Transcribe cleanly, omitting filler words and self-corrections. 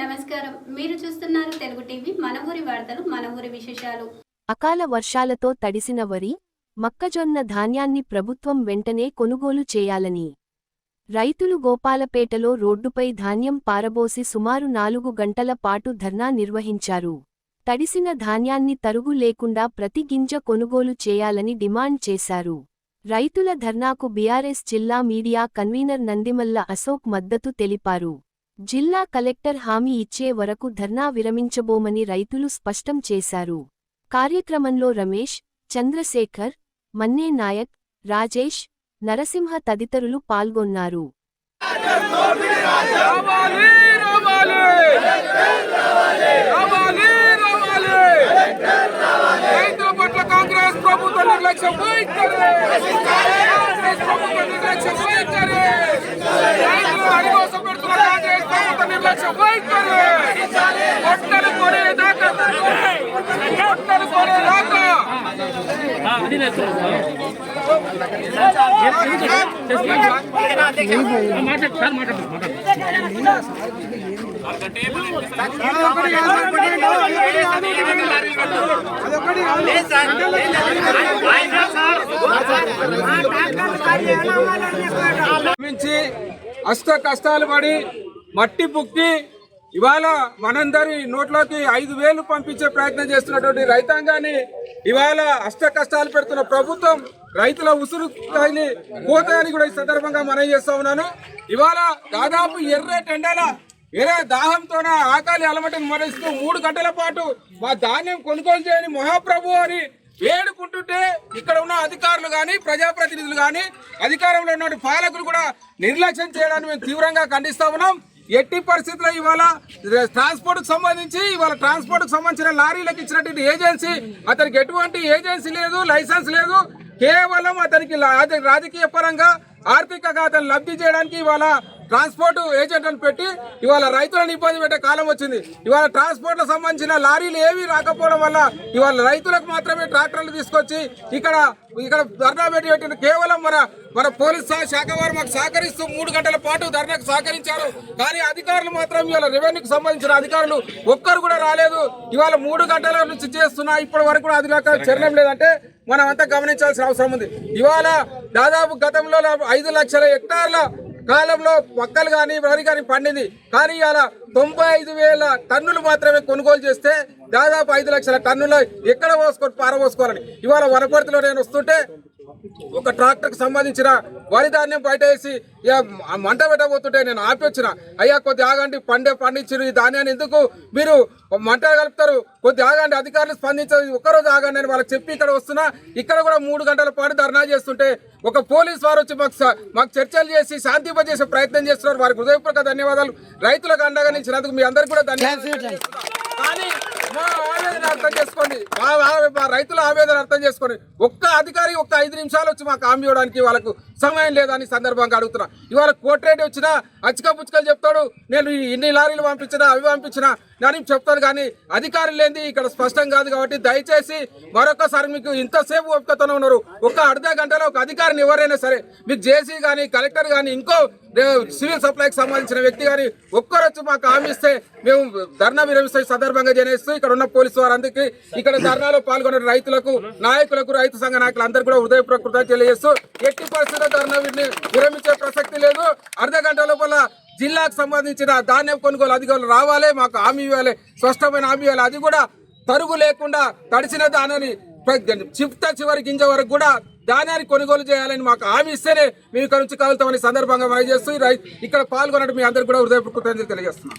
నమస్కారం, మీరు చూస్తున్నారు తెలుగు టీవీ మన ఊరి వార్తలు మన ఊరి విశేషాలు. అకాల వర్షాలతో తడిసిన వరి, మొక్కజొన్న ధాన్యాన్ని ప్రభుత్వం వెంటనే కొనుగోలు చేయాలని రైతులు గోపాలపేటలో రోడ్డుపై ధాన్యం పారబోసి సుమారు 4 గంటల పాటు ధర్నా నిర్వహించారు. తడిసిన ధాన్యాన్ని తరుగు లేకుండా ప్రతి గింజ కొనుగోలు చేయాలని డిమాండ్ చేశారు. రైతుల ధర్నాకు బీఆర్ఎస్ జిల్లా మీడియా కన్వీనర్ నందిమల్ల అశోక్ మద్దతు తెలిపారు. జిల్లా కలెక్టర్ హామీ ఇచ్చే వరకు ధర్నా విరమించబోమని రైతులు స్పష్టం చేశారు. కార్యక్రమంలో రమేష్, చంద్రశేఖర్, మన్నే నాయక్, రాజేష్, నరసింహ తదితరులు పాల్గొన్నారు. అష్ట కష్టాలు పడి మట్టి పుక్కి ఇవాళ మనందరి నోట్లోకి 5,000 పంపించే ప్రయత్నం చేస్తున్నటువంటి రైతాంగాన్ని ఇవాళ అష్ట కష్టాలు పెడుతున్న ప్రభుత్వం రైతుల ఉసురు తగిలి పోతాయని కూడా ఈ సందర్భంగా మనం చేస్తా ఉన్నాను. ఇవాళ దాదాపు ఎర్ర దాహంతోన ఆకలి అలమటిని మరిస్తూ 3 గంటల పాటు మా ధాన్యం కొనుగోలు చేయని మహాప్రభు అని వేడుకుంటుంటే ఇక్కడ ఉన్న అధికారులు కానీ ప్రజాప్రతినిధులు కానీ అధికారంలో ఉన్న పాలకులు కూడా నిర్లక్ష్యం చేయడాన్ని మేము తీవ్రంగా ఖండిస్తా ఉన్నాం. ఎట్టి పరిస్థితుల్లో ఇవాళ ట్రాన్స్పోర్ట్కి సంబంధించిన లారీలకు ఇచ్చినటువంటి ఏజెన్సీ అతనికి ఎటువంటి ఏజెన్సీ లేదు, లైసెన్స్ లేదు. కేవలం అతనికి రాజకీయ పరంగా ఆర్థికంగా అతను లబ్ధి చేయడానికి ఇవాళ ట్రాన్స్పోర్ట్ ఏజెంట్ అని పెట్టి ఇవాళ రైతులను ఇబ్బంది పెట్టే కాలం వచ్చింది. ఇవాళ ట్రాన్స్పోర్ట్లకు సంబంధించిన లారీలు ఏవి రాకపోవడం వల్ల ఇవాళ రైతులకు మాత్రమే ట్రాక్టర్లు తీసుకొచ్చి ఇక్కడ ధర్నా పెట్టిన కేవలం మన పోలీస్ శాఖ వారు మాకు సహకరిస్తూ 3 గంటల పాటు ధర్నాకు సహకరించారు. కానీ అధికారులు మాత్రం ఇవాళ రెవెన్యూకి సంబంధించిన అధికారులు ఒక్కరు కూడా రాలేదు. ఇవాళ 3 గంటల నుంచి చేస్తున్నా ఇప్పటి వరకు కూడా అధికారులు చర్యలు లేదంటే మనం అంతా గమనించాల్సిన అవసరం ఉంది. ఇవాళ దాదాపు గతంలో 5 లక్షల హెక్టార్ల కాలంలో మొక్కలు కానీ వరి కానీ పండింది. కానీ ఇవాళ 95,000 టన్నులు మాత్రమే కొనుగోలు చేస్తే దాదాపు 5 లక్షల టన్నులు ఎక్కడ పారబోసుకోవాలని ఇవాళ వనపర్తిలో నేను వస్తుంటే ఒక ట్రాక్టర్కి సంబంధించిన వరి ధాన్యం బయట వేసి మంట పెట్టబోతుంటే నేను ఆపొచ్చిన, అయ్యా కొద్ది ఆగండి, పండించారు ఈ ధాన్యాన్ని ఎందుకు మీరు మంట కలుపుతారు, కొద్ది ఆగండి, అధికారులు స్పందించారు, ఒక్కరోజు ఆగండి అని వాళ్ళకి చెప్పి ఇక్కడ వస్తున్నా. ఇక్కడ కూడా 3 గంటల పాటు ధర్నా చేస్తుంటే ఒక పోలీస్ వారు వచ్చి మాకు చర్చలు చేసి శాంతింపజేసే ప్రయత్నం చేస్తున్నారు. వారికి హృదయపూర్వక ధన్యవాదాలు. రైతులకు అండగా నిలిచినందుకు మీ అందరికీ కూడా ధన్యవాదాలు. కానీ మా ఆవేదన అర్థం చేసుకోండి, మా రైతుల ఆవేదన అర్థం చేసుకోండి. ఒక్క అధికారి 5 నిమిషాలు వచ్చి మాకు హామీ ఇవ్వడానికి వాళ్ళకు సమయం లేదని సందర్భంగా అడుగుతున్నా. ఇవాళ కోటిరెడ్డి వచ్చినా అచ్చికపుచ్చుకలు చెప్తాడు, నేను ఇన్ని లారీలు పంపించినా అవి పంపించినా అని చెప్తాను. కానీ అధికారులు లేని ఇక్కడ స్పష్టం కాదు. కాబట్టి దయచేసి మరొకసారి మీకు ఇంతసేపు ఒప్పుకతోనే ఉన్నారు, ఒక అర్ధ గంటలో ఒక అధికారిని ఎవరైనా సరే మీకు జేసీ కానీ కలెక్టర్ కానీ ఇంకో సివిల్ సప్లైకి సంబంధించిన వ్యక్తి కానీ ఒక్కరు వచ్చి మాకు హామీ ఇస్తే మేము ధర్నా విరమిస్తే సందర్భంగా జనేస్తూ ఇక్కడ ఉన్న పోలీసు వారందరికీ ఇక్కడ ధర్నాలో పాల్గొన్న రైతులకు నాయకులకు రైతు సంఘ నాయకులు అందరూ కూడా హృదయపూర్వక కృతజ్ఞతలు తెలియజేస్తూ ఎట్టి పరిస్థితుల్లో ధర్నా విరమించే ప్రసక్తి లేదు. అర్ధ గంట లోపల జిల్లాకు సంబంధించిన ధాన్యం కొనుగోలు అధికారులు రావాలి, మాకు హామీ ఇవ్వాలి, స్పష్టమైన హామీ ఇవ్వాలి. అది కూడా తరుగు లేకుండా తడిసిన ధాన్యాన్ని చివరి గింజ వరకు కూడా ధాన్యాన్ని కొనుగోలు చేయాలని మాకు హామీ ఇస్తేనే మేము ఇక్కడ నుంచి కలుగుతామని సందర్భంగా మనం చేస్తూ ఇక్కడ పాల్గొన్నట్టు మీ అందరికీ కూడా హృదయపూర్వక కృతజ్ఞతలు తెలియజేస్తున్నాం.